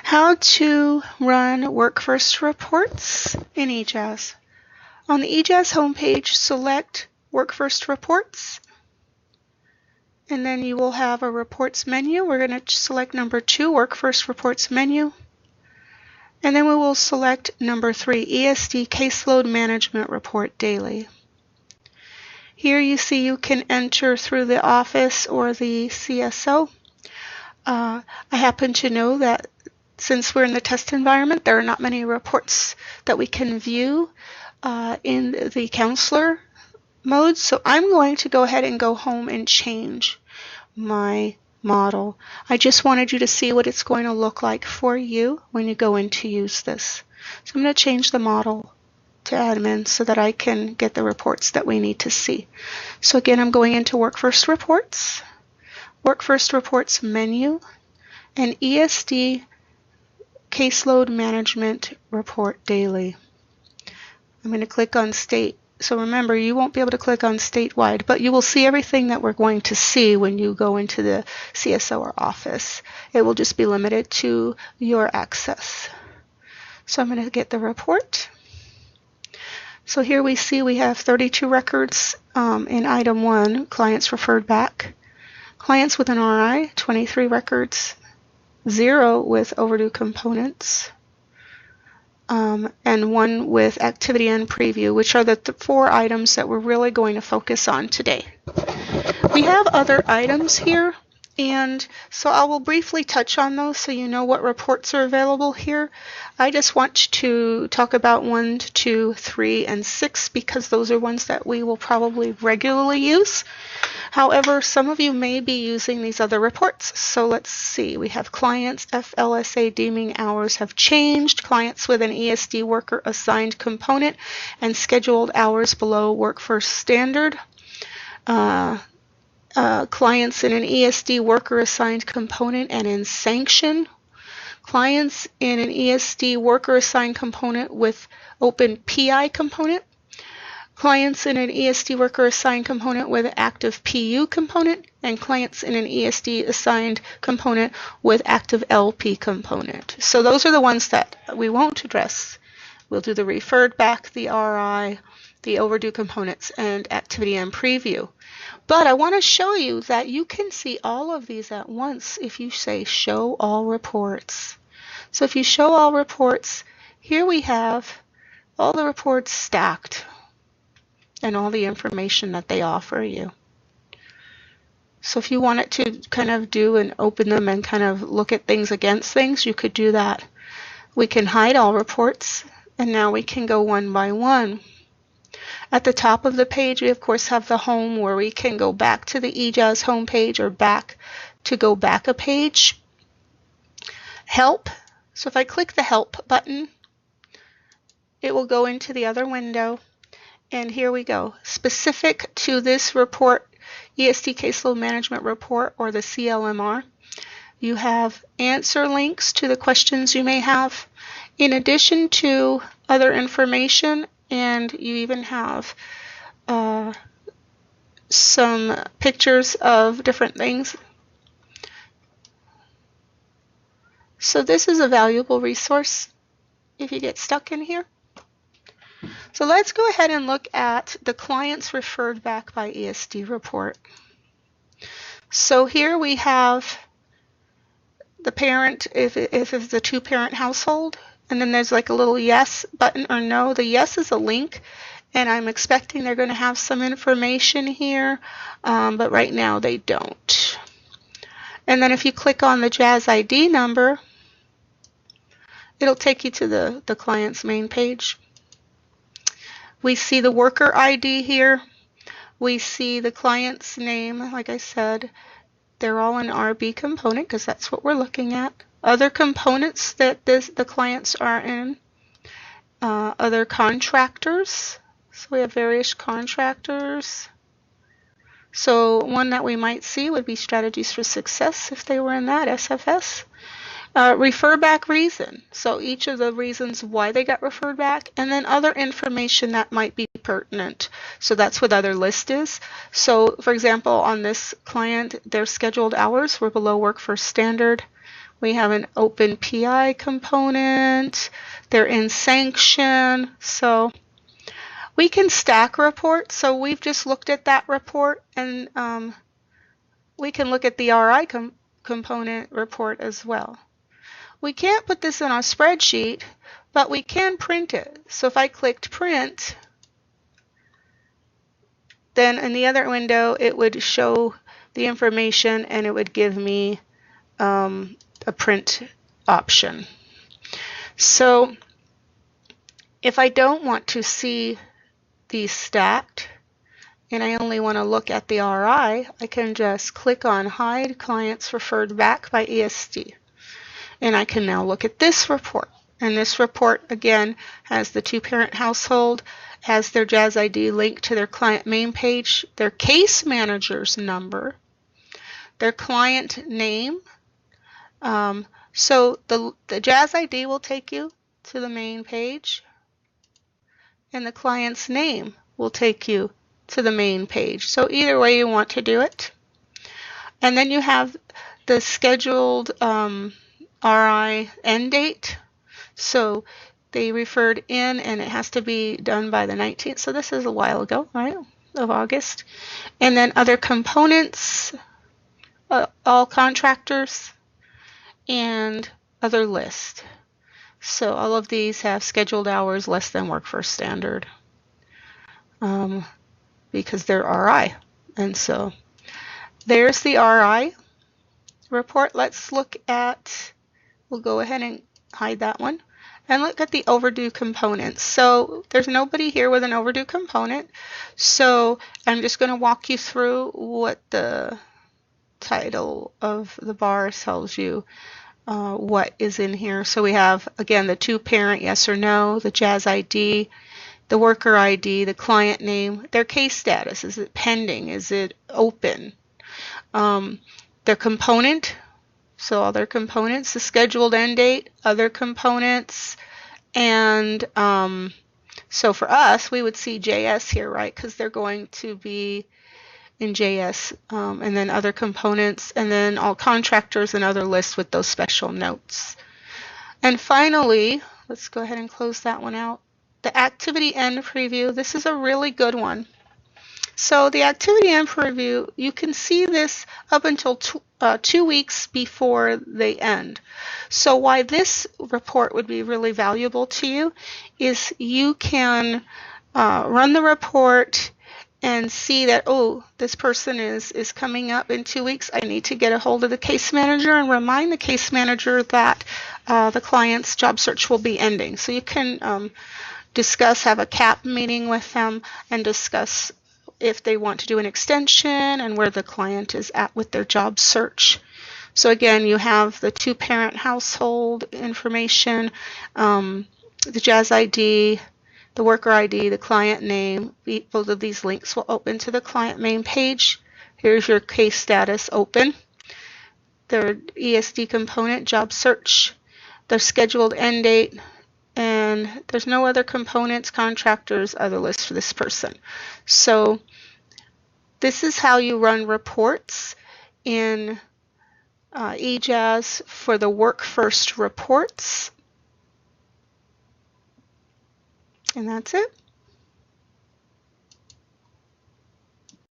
How to run WorkFirst Reports in eJazz. On the eJazz homepage, select WorkFirst Reports, and then you will have a Reports menu. We're going to select number 2, WorkFirst Reports menu, and then we will select number 3, ESD Caseload Management Report Daily. Here you see you can enter through the office or the CSO. I happen to know that since we're in the test environment, there are not many reports that we can view in the counselor mode. So I'm going to go ahead and go home and change my model. I just wanted you to see what it's going to look like for you when you go in to use this. So I'm going to change the model to admin so that I can get the reports that we need to see. So again, I'm going into WorkFirst Reports, WorkFirst Reports menu, and ESD Caseload Management Report Daily. I'm going to click on State. So remember, you won't be able to click on statewide, but you will see everything that we're going to see when you go into the CSO or office. It will just be limited to your access. So I'm going to get the report. So here we see we have 32 records in item 1, clients referred back. Clients with an RI, 23 records. 0 with overdue components, and 1 with activity and preview, which are the 4 items that we're really going to focus on today. We have other items here, and so I will briefly touch on those so you know what reports are available here. I just want to talk about 1, 2, 3, and 6 because those are ones that we will probably regularly use. However, some of you may be using these other reports. So let's see. We have clients FLSA deeming hours have changed, clients with an ESD worker assigned component and scheduled hours below WorkFirst standard. Clients in an ESD worker assigned component and in sanction. Clients in an ESD worker assigned component with open PI component. Clients in an ESD worker assigned component with active PU component, and clients in an ESD assigned component with active LP component. So those are the ones that we won't address. We'll do the referred back, the RI, the overdue components, and activity and preview. But I want to show you that you can see all of these at once if you say show all reports. So if you show all reports, here we have all the reports stacked and all the information that they offer you. So if you wanted to kind of do and open them and kind of look at things against things, you could do that. We can hide all reports, and now we can go one by one. At the top of the page, we of course have the home where we can go back to the eJazz homepage or back to go back a page. Help. So if I click the Help button, it will go into the other window. And here we go. Specific to this report, ESD Caseload Management Report, or the CLMR, you have answer links to the questions you may have, in addition to other information, and you even have some pictures of different things. So this is a valuable resource if you get stuck in here. So let's go ahead and look at the clients referred back by ESD report. So here we have the parent, if it's a 2-parent household, and then there's like a little yes button or no. The yes is a link, and I'm expecting they're going to have some information here, but right now they don't. And then if you click on the Jazz ID number, it'll take you to the client's main page. We see the worker ID here. We see the client's name. Like I said, they're all an RB component because that's what we're looking at. Other components that the clients are in. Other contractors. So we have various contractors. So one that we might see would be Strategies for Success if they were in that, SFS. Refer back reason. So each of the reasons why they got referred back, and then other information that might be pertinent. So that's what other list is. So for example, on this client, their scheduled hours were below WorkFirst standard. We have an open PI component. They're in sanction. So we can stack reports. So we've just looked at that report, and we can look at the RI component report as well. We can't put this in a spreadsheet, but we can print it. So if I clicked print, then in the other window it would show the information and it would give me a print option. So if I don't want to see these stacked and I only want to look at the RI, I can just click on Hide Clients Referred Back by ESD. And I can now look at this report. And this report, again, has the two-parent household, has their JAS ID linked to their client main page, their case manager's number, their client name. So the JAS ID will take you to the main page, and the client's name will take you to the main page. So either way you want to do it. And then you have the scheduled RI end date. So they referred in, and it has to be done by the 19th. So this is a while ago, right, of August. And then other components, all contractors, and other list. So all of these have scheduled hours less than WorkFirst standard because they're RI. And so there's the RI report. Let's look at, we'll go ahead and hide that one and look at the overdue components. So there's nobody here with an overdue component. So I'm just going to walk you through what the title of the bar tells you what is in here. So we have, again, the two-parent yes or no, the JAS ID, the worker ID, the client name, their case status. Is it pending? Is it open? Their component, so all their components, the scheduled end date, other components, and so for us, we would see JS here, right? Because they're going to be in JS, and then other components, and then all contractors and other lists with those special notes. And finally, let's go ahead and close that one out. The activity end preview, this is a really good one. So the activity end preview, you can see this up until 2 weeks before they end. So why this report would be really valuable to you is you can run the report and see that, oh, this person is coming up in 2 weeks. I need to get a hold of the case manager and remind the case manager that the client's job search will be ending. So you can discuss, have a CAP meeting with them and discuss if they want to do an extension and where the client is at with their job search. So again, you have the two-parent household information, the JAS ID, the worker ID, the client name. Both of these links will open to the client main page. Here's your case status open. Their ESD component, job search, their scheduled end date, and there's no other components, contractors, other lists for this person. So this is how you run reports in EJAS for the WorkFirst reports. And that's it.